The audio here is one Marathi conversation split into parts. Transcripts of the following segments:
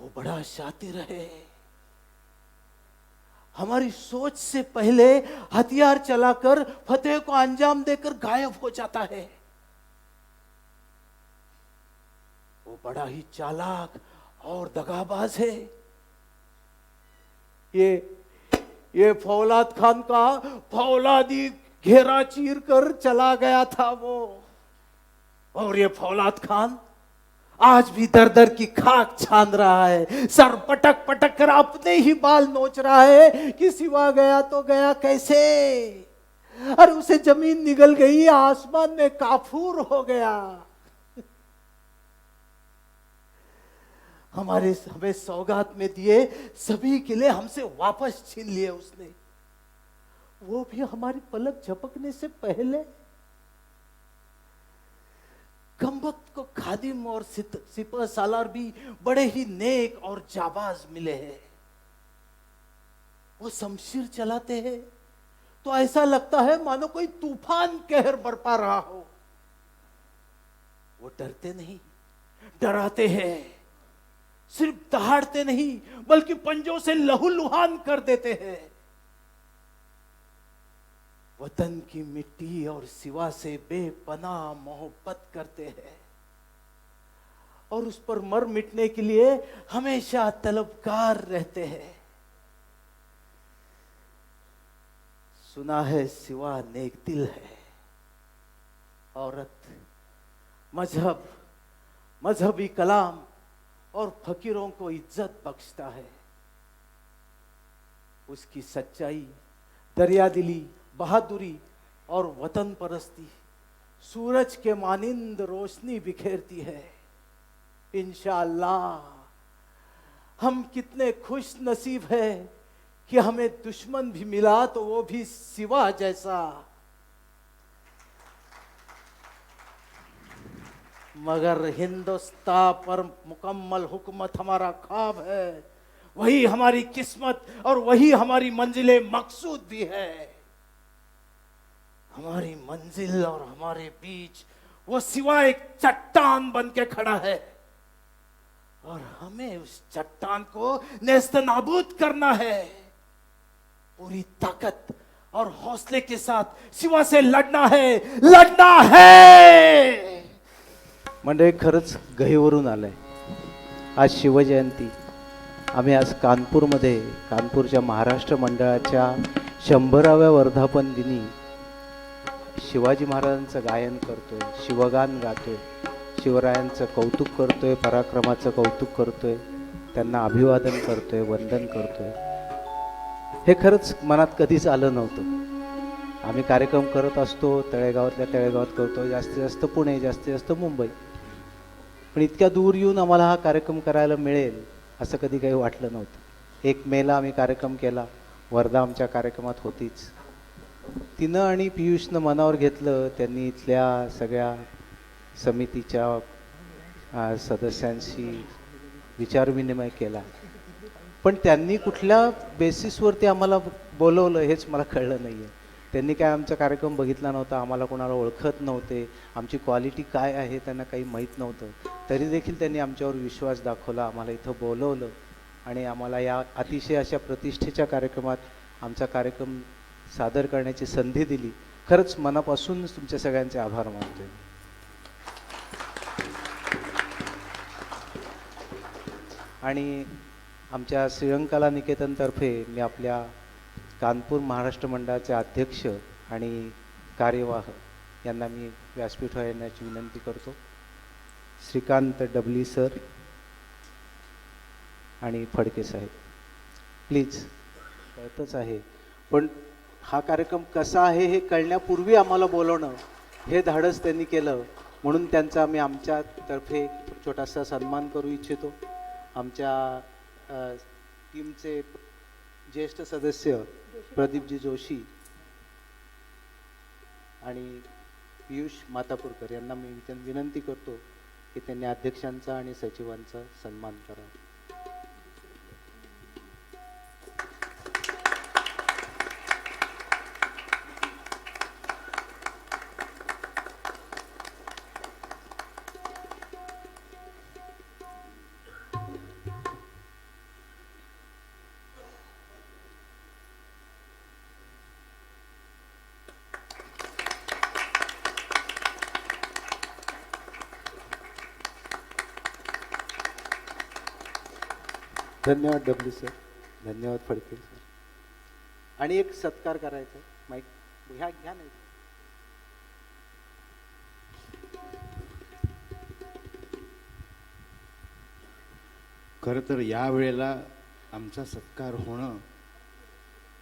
वो बड़ा शातिर है, हमारी सोच से पहले हथियार चलाकर फतेह को अंजाम देकर गायब हो जाता है। वो बड़ा ही चालाक और दगाबाज है। ये फौलाद खान का फौलादी घेरा चीर कर चला गया था वो, और ये फौलाद खान आज भी दर दर की खाक छान रहा है, सर पटक पटक कर अपने ही बाल नोच रहा है कि सिवा गया तो गया कैसे। अरे उसे जमीन निगल गई, आसमान में काफूर हो गया। हमें सौगात में दिए सभी किले हमसे वापस छीन लिए उसने, वो भी हमारी पलक झपकने से पहले। कमबख्त को खादिम और सिपह सालार भी बड़े ही नेक और जाबाज मिले हैं। वो शमशीर चलाते हैं तो ऐसा लगता है मानो कोई तूफान कहर बरपा रहा हो। वो डरते नहीं, डराते हैं। सिर्फ दहाड़ते नहीं बल्कि पंजों से लहूलुहान कर देते हैं। वतन की मिट्टी और सिवा से बेपनाह मोहब्बत करते हैं और उस पर मर मिटने के लिए हमेशा तलबगार रहते हैं। सुना है सिवा नेक दिल है, औरत, मजहब, मजहबी कलाम और फकीरों को इज्जत बख्शता है। उसकी सच्चाई, दरियादिली, बहादुरी और वतन परस्ती सूरज के मानिंद रोशनी बिखेरती है। इंशाअल्लाह हम कितने खुश नसीब है कि हमें दुश्मन भी मिला तो वो भी सिवा जैसा। मगर हिंदुस्तान पर मुकम्मल हुकूमत हमारा ख्वाब है, वही हमारी किस्मत और वही हमारी मंजिले मकसूद भी है। हमारी मंजिल और हमारे बीच वो सिवा एक चट्टान बन के खड़ा है और हमें उस चट्टान को नेस्तनाबूद करना है। पूरी ताकत और हौसले के साथ सिवा से लढना है, लढना है। मंडळी, खरंच गहीवरून आलंय। आज शिवजयंती। आम्ही आज कानपूरमध्ये, कानपूरच्या महाराष्ट्र मंडळाच्या 100व्या वर्धापन दिनी शिवाजी महाराजांचं गायन करतोय, शिवगान गातोय, शिवरायांचं कौतुक करतोय, पराक्रमाचं कौतुक करतोय, त्यांना अभिवादन करतोय, वंदन करतोय। हे खरंच मनात कधीच आलं नव्हतं। आम्ही कार्यक्रम करत असतो, तळेगावातल्या तळेगावात करतो, जास्तीत जास्त पुणे, जास्तीत जास्त मुंबई, पण इतक्या दूर येऊन आम्हाला हा कार्यक्रम करायला मिळेल असं कधी काही वाटलं नव्हतं। 1 मेला आम्ही कार्यक्रम केला, वर्धा आमच्या कार्यक्रमात होतीच। तिनं आणि पियुषनं मनावर घेतलं, त्यांनी इथल्या सगळ्या समितीच्या सदस्यांशी विचारविनिमय केला, पण त्यांनी कुठल्या बेसिसवरती आम्हाला बोलवलं हेच मला कळलं नाही आहे। त्यांनी काय आमचा कार्यक्रम बघितला नव्हता, आम्हाला कोणाला ओळखत नव्हते, आमची क्वालिटी काय आहे त्यांना काही माहीत नव्हतं, तरी देखील त्यांनी आमच्यावर विश्वास दाखवला, आम्हाला इथं बोलवलं आणि आम्हाला या अतिशय अशा प्रतिष्ठेच्या कार्यक्रमात आमचा कार्यक्रम सादर करण्याची संधी दिली। खरंच मनापासून तुमच्या सगळ्यांचे आभार मानतोय। आणि आमच्या श्रीरंगकला निकेतनतर्फे मी आपल्या कानपूर महाराष्ट्र मंडळाचे अध्यक्ष आणि कार्यवाह यांना मी व्यासपीठावर येण्याची विनंती करतो। श्रीकांत डबली सर आणि फडके साहेब, प्लीज। कळतच आहे, पण हा कार्यक्रम कसा आहे हे कळण्यापूर्वी आम्हाला बोलवणं हे धाडस त्यांनी केलं, म्हणून त्यांचा आम्ही आमच्यातर्फे छोटासा सन्मान करू इच्छितो। आमच्या टीमचे ज्येष्ठ सदस्य प्रदीपजी जोशी आणि पियुष मातापूरकर यांना मी विनंती करतो की त्यांनी अध्यक्षांचा आणि सचिवांचा सन्मान करावा। धन्यवाद डब्ल्यू सर, धन्यवाद फडके सर. आणि एक सत्कार करायचा माईक ह्या घ्या नाही. खरं तर या वेळेला आमचा सत्कार होणं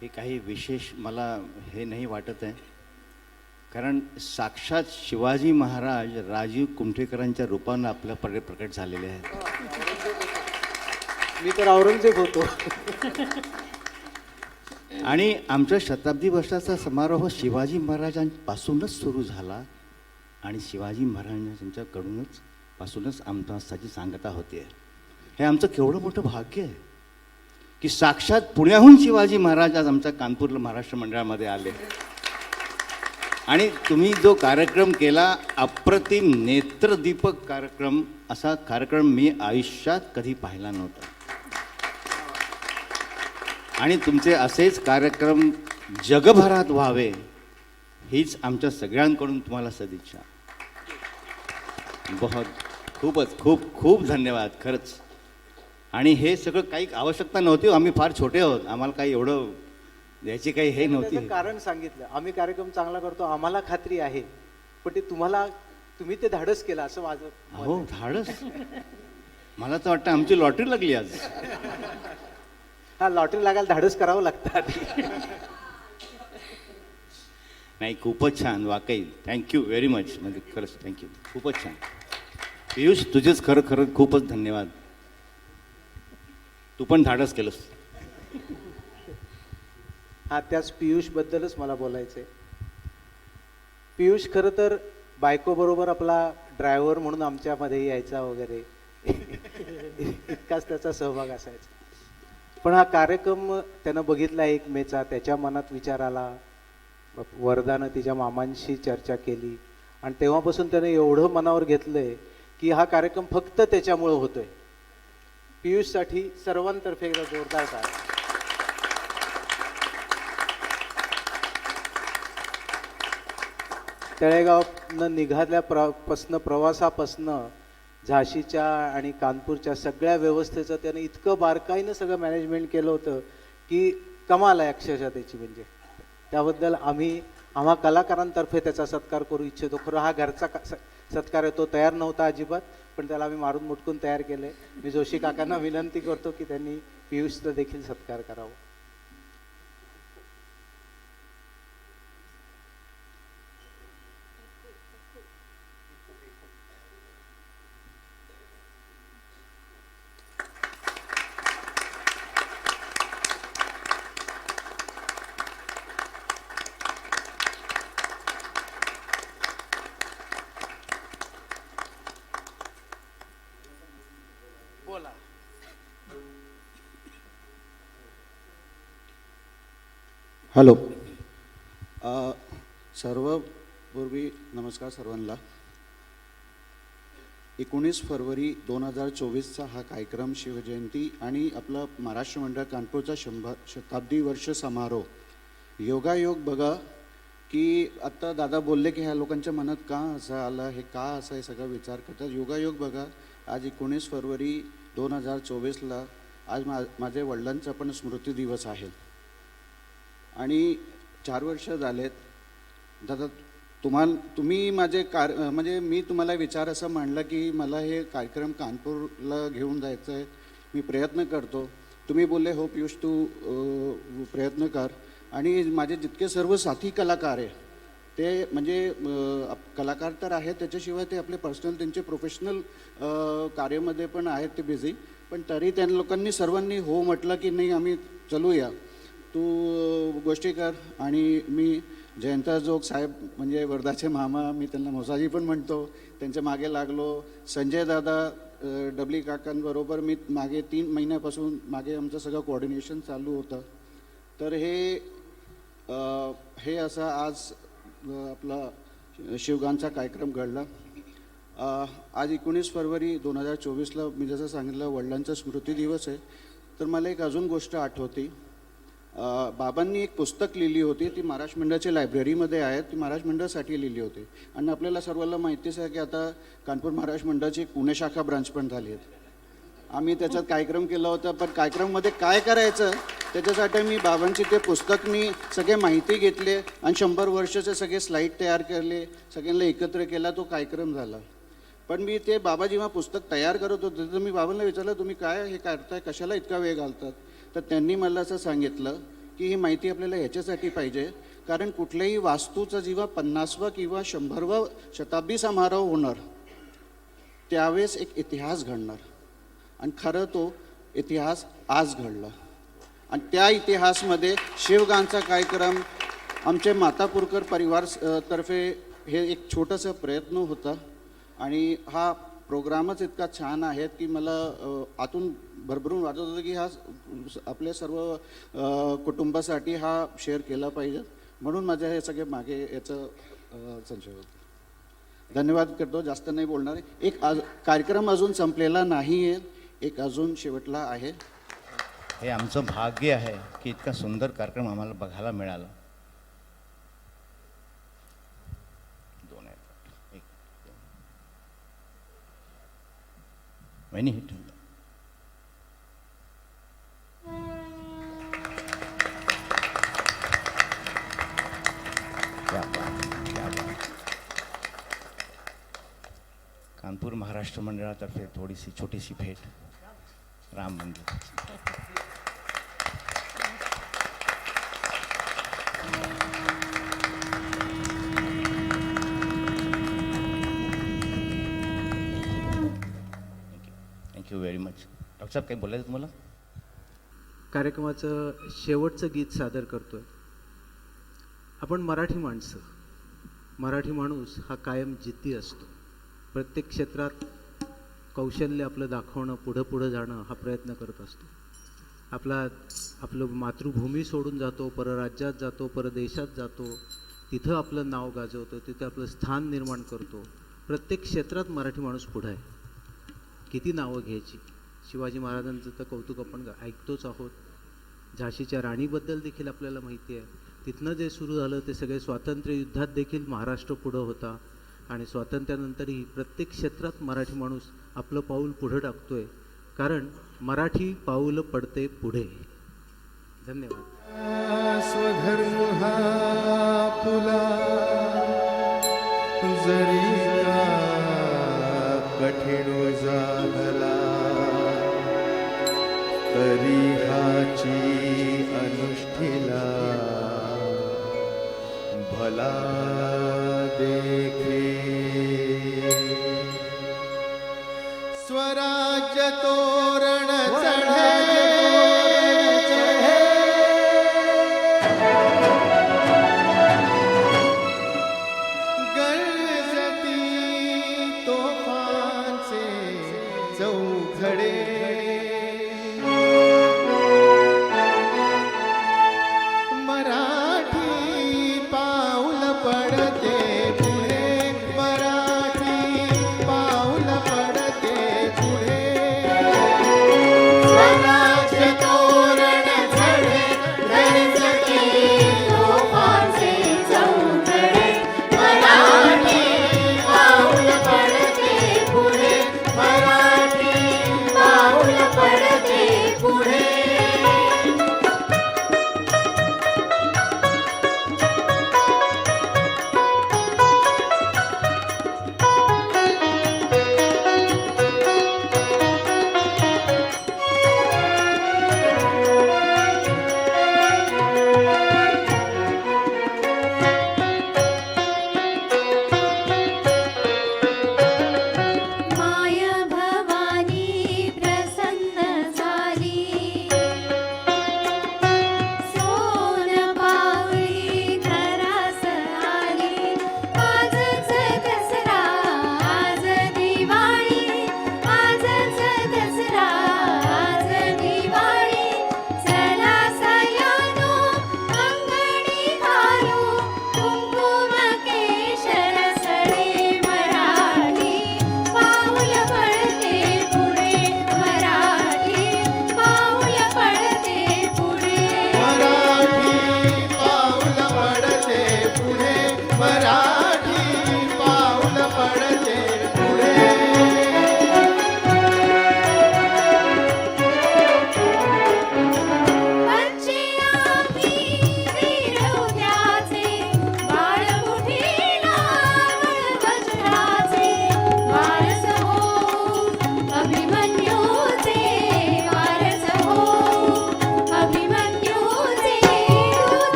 हे काही विशेष मला हे नाही वाटत आहे, कारण साक्षात शिवाजी महाराज राजीव कुमठेकरांच्या रूपानं आपल्याकडे प्रकट झालेले आहेत. मी तर औरंगजेब होतो. आणि आमच्या शताब्दी वर्षाचा समारोह शिवाजी महाराजांपासूनच सुरू झाला आणि शिवाजी महाराजांच्याकडूनच पासूनच आमची सांगता होते. हे आमचं केवढं मोठं भाग्य आहे की साक्षात पुण्याहून शिवाजी महाराज आज आमच्या कानपूरला महाराष्ट्र मंडळामध्ये आले. आणि तुम्ही जो कार्यक्रम केला, अप्रतिम नेत्रदीपक कार्यक्रम, असा कार्यक्रम मी आयुष्यात कधी पाहिला नव्हता. आणि तुमचे असेच कार्यक्रम जगभरात व्हावे हीच आमच्या सगळ्यांकडून तुम्हाला सदिच्छा. खूपच खूप खूप धन्यवाद खरंच. आणि हे सगळं काही आवश्यकता नव्हती, आम्ही फार छोटे आहोत, आम्हाला काही एवढं द्यायची काही हे नव्हती. त्याचं कारण सांगितलं, आम्ही कार्यक्रम चांगला करतो, आम्हाला खात्री आहे, पण ते तुम्ही ते धाडस केलं असं माझं. हो, धाडस. मला तर वाटतं आमची लॉटरी लागली आज. हा, लॉटरी लागायला धाडस करावं लागतं. नाही, खूपच छान, वाकई थँक्यू व्हेरी मच. म्हणजे खरंच थँक्यू, खूपच छान. पियुष, तुझेच खरं खरं खूपच धन्यवाद. तू पण धाडस केलंस. हा, त्याच पियुषबद्दलच मला बोलायचं आहे. पियुष खरं तर बायकोबरोबर आपला ड्रायव्हर म्हणून आमच्यामध्ये यायचा वगैरे, इतकाच त्याचा सहभाग असायचा. पण हा कार्यक्रम त्यानं बघितला 1 मेचा, त्याच्या मनात विचार आला, वरदानं तिच्या मामांशी चर्चा केली आणि तेव्हापासून त्याने एवढं मनावर घेतलंय की हा कार्यक्रम फक्त त्याच्यामुळं होतोय. पियुषसाठी सर्वांतर्फे एकदा जोरदार टाळ्या. तळेगावनं निघाल्या प्रवासापासनं झाशीच्या आणि कानपूरच्या सगळ्या व्यवस्थेचं त्याने इतकं बारकाईनं सगळं मॅनेजमेंट केलं होतं की कमाल आहे अक्षरशः त्याची. म्हणजे त्याबद्दल आम्हा कलाकारांतर्फे त्याचा सत्कार करू इच्छितो. खरं हा घरचा सत्कार आहे, तो तयार नव्हता अजिबात, पण त्याला आम्ही मारून मुटकून तयार केलंय. मी जोशी काकांना विनंती करतो की त्यांनी पियुषचा देखील सत्कार करावा. हॅलो. सर्वपूर्वी नमस्कार सर्वांना. 19 फरवरी 2024चा हा कार्यक्रम शिवजयंती आणि आपला महाराष्ट्र मंडळ कानपूरचा 100 शताब्दी वर्ष समारोह. योगायोग बघा की आत्ता दादा बोलले की ह्या लोकांच्या मनात का असं आलं, हे का असं हे सगळं विचार करतात. योगायोग बघा, आज 19 फरवरी 2024ला आज माझे वडिलांचा पण स्मृती दिवस आहे. आणि 4 वर्ष झालेत दादा. तुम्ही माझे म्हणजे मी तुम्हाला विचार असं मांडला की मला हे कार्यक्रम कानपूरला घेऊन जायचं आहे, मी प्रयत्न करतो. तुम्ही बोलले हो पियुष तू प्रयत्न कर. आणि माझे जितके सर्व साथी कलाकार आहे ते म्हणजे कलाकार तर आहेत, त्याच्याशिवाय ते आपले पर्सनल त्यांचे प्रोफेशनल कार्यामध्ये पण आहेत ते बिझी, पण तरी त्या लोकांनी सर्वांनी हो म्हटलं की नाही आम्ही चलूया, तू गोष्टी कर. आणि मी जयंता जोग साहेब म्हणजे वर्धाचे मामा, मी त्यांना मोसाजी पण म्हणतो, त्यांच्या मागे लागलो. संजय दादा डबली काकांबरोबर मी मागे 3 महिन्यापासून मागे आमचं सगळं कोऑर्डिनेशन चालू होतं. तर हे असं आज आपला शिवगानचा कार्यक्रम घडला. आज 19 फरवरी 2024ला मी जसं सांगितलं वडिलांचा स्मृती दिवस आहे. तर मला एक अजून गोष्ट आठवते. बाबांनी एक पुस्तक लिहिली होती, ती महाराष्ट्र मंडळाच्या लायब्ररीमध्ये आहे, ती महाराष्ट्र मंडळासाठी लिहिली होती. आणि आपल्याला सर्वांना माहितीच आहे की आता कानपूर महाराष्ट्र मंडळाची पुणे शाखा ब्रांच पण झाली आहे. आम्ही त्याच्यात कार्यक्रम केला होता, पण कार्यक्रममध्ये काय करायचं त्याच्यासाठी मी बाबांची ते पुस्तक मी सगळे माहिती घेतले आणि 100 वर्षाचे सगळे स्लाईड तयार केले, सगळ्यांना एकत्र केला, तो कार्यक्रम झाला. पण मी ते बाबा जेव्हा पुस्तक तयार करत होते तर मी बाबांना विचारलं, तुम्ही काय हे करताय, कशाला इतका वेळ घालतात? तर त्यांनी मला असं सांगितलं की ही माहिती आपल्याला ह्याच्यासाठी पाहिजे, कारण कुठल्याही वास्तूचा जेव्हा 50वा किंवा 100वा शताब्दी समारोह होणार त्यावेळेस एक इतिहास घडणार आणि खरं तो इतिहास आज घडला. आणि त्या इतिहासमध्ये शिवगानचा कार्यक्रम आमचे मातापूरकर परिवार तर्फे हे एक छोटासा प्रयत्न होता आणि हा प्रोग्रामच इतका छान आहे की मला आतून भरभरून वाटत होतं की हा आपल्या सर्व कुटुंबासाठी हा शेअर केला पाहिजे, म्हणून माझ्या हे सगळे मागे याचं संशय होतं. धन्यवाद करतो, जास्त नाही बोलणार आहे. एक कार्यक्रम अजून संपलेला नाही आहे, एक अजून शेवटला आहे. हे आमचं भाग्य आहे की इतका सुंदर कार्यक्रम आम्हाला बघायला मिळाला. दोन आहेत, एक वहिनी हे ठेवलं. क्या बात, क्या बात. कानपूर महाराष्ट्र मंडळातर्फे थोडीशी छोटीशी भेट राम मंदिर. Thank you very much. डॉक्टर साहेब काही बोलायचं तुम्हाला? कार्यक्रमाचं शेवटचं गीत सादर करतोय. आपण मराठी माणसं, मराठी माणूस हा कायम जिद्दी असतो. प्रत्येक क्षेत्रात कौशल्य आपलं दाखवणं, पुढं जाणं हा प्रयत्न करत असतो. आपलं मातृभूमी सोडून जातो, परराज्यात जातो, परदेशात जातो, तिथं आपलं नाव गाजवतो, तिथं आपलं स्थान निर्माण करतो. प्रत्येक क्षेत्रात मराठी माणूस पुढं आहे. किती नावं घ्यायची. शिवाजी महाराजांचं तर कौतुक आपण ऐकतोच आहोत. झाशीच्या राणीबद्दल देखील आपल्याला माहिती आहे. तिथनं जे सुरू झालं ते सगळे स्वातंत्र्य युद्धात देखील महाराष्ट्र पुढं होता आणि स्वातंत्र्यानंतरही प्रत्येक क्षेत्रात मराठी माणूस आपलं पाऊल पुढं टाकतोय, कारण मराठी पाऊल पडते पुढे. धन्यवाद. स्वधर्म हा आपला जरी का कठीण जागला, तरी हाची अनुष्ठिला भला देखे. स्वराज्य तोरण चढे, गरजती तोफांचे चौघडे. मराठी पाऊल पडते पुढे, मराठी पाऊल पडते पुढे. स्वराज्य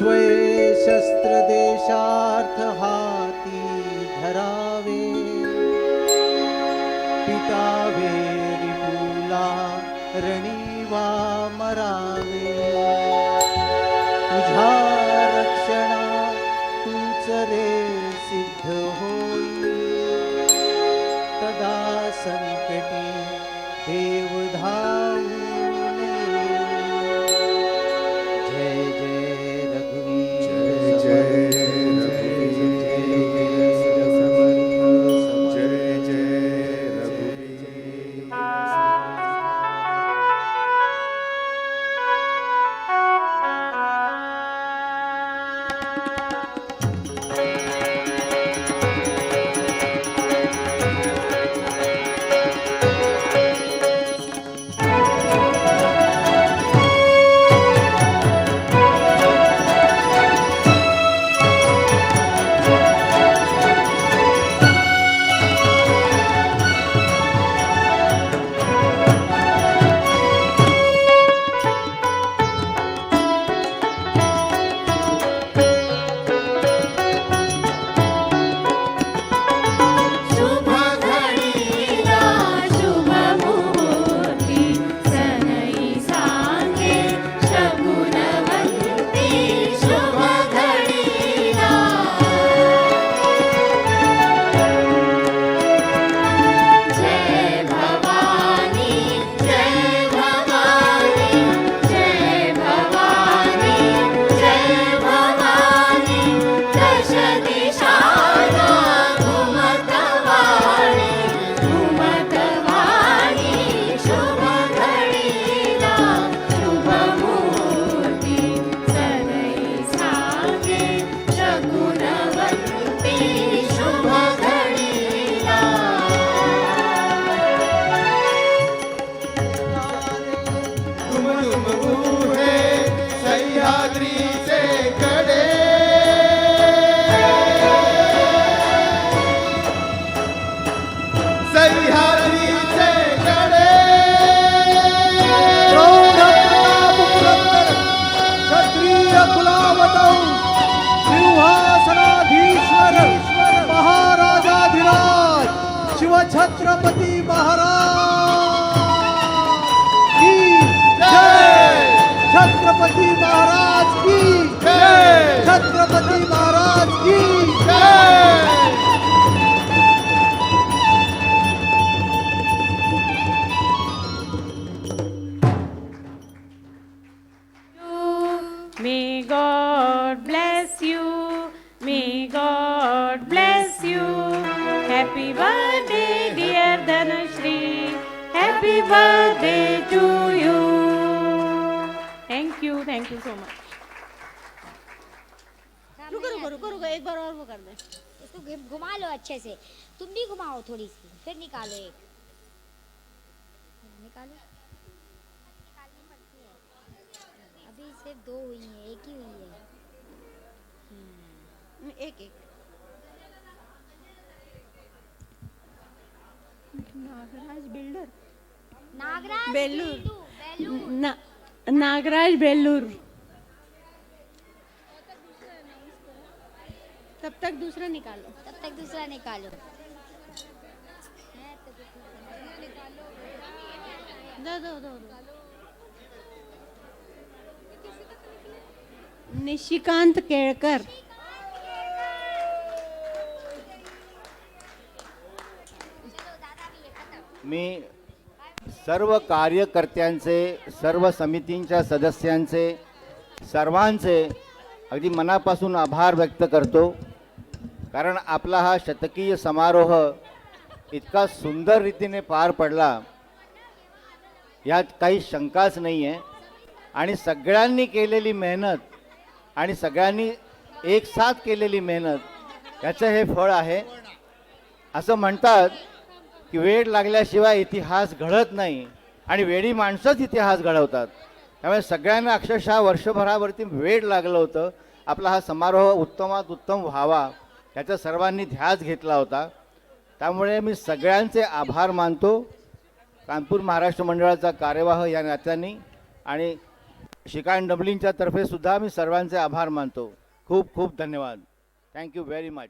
स्वये शस्त्र देशार्थ हाती धरावे, पिटावे रिपुला रणीवा मरावे, तुझ्या रक्षणा तूच रे सिद्ध होई, तदा संकटी देव धावून येई. जय जय रघुवीर छत्रपती महाराज की जय. छत्रपती महाराज की जय. छत्रपती महाराज की जय. May God bless you. May God bless you. Happy birthday, dear Dhanashri. Happy birthday to you. Thank you so much. रुको एक बार और वो कर दे. इसको घुमा लो अच्छे से. तुम भी घुमाओ थोड़ी सी, फिर निकालो एक. निकालो. अभी सिर्फ 2 हुई हैं, एक ही हुई है. एक नागराज बिल्डर. नागराज बेलूर. नागराज बेलूर. तब तक दूसरा निकालो. दो. निशिकांत केळकर. मी सर्व कार्यकर्त्यांचे, सर्व समितींच्या सदस्यांचे, सर्वांचे अगदी मनापासून आभार व्यक्त करतो. कारण आपला हा शतकीय समारोह इतका सुंदर रीतीने पार पडला यात काही शंकाच नाही आहे. आणि सगळ्यांनी केलेली मेहनत आणि सगळ्यांनी एक साथ केलेली मेहनत याचं हे फळ आहे. असं म्हणतात की वेळ लागल्याशिवाय इतिहास घडत नाही आणि वेळी माणसंच इतिहास घडवतात. त्यामुळे सगळ्यांना अक्षरशः वर्षभरावरती वेळ लागलं होतं. आपला हा समारोह उत्तमात उत्तम व्हावा याचा सर्वांनी ध्यास घेतला होता. त्यामुळे मी सगळ्यांचे आभार मानतो. कानपूर महाराष्ट्र मंडळाचा कार्यवाह या नात्याने आणि शिकाण डबलिंगच्या तर्फे सुद्धा मी सर्वांचे आभार मानतो. खूप खूप धन्यवाद. Thank you very much.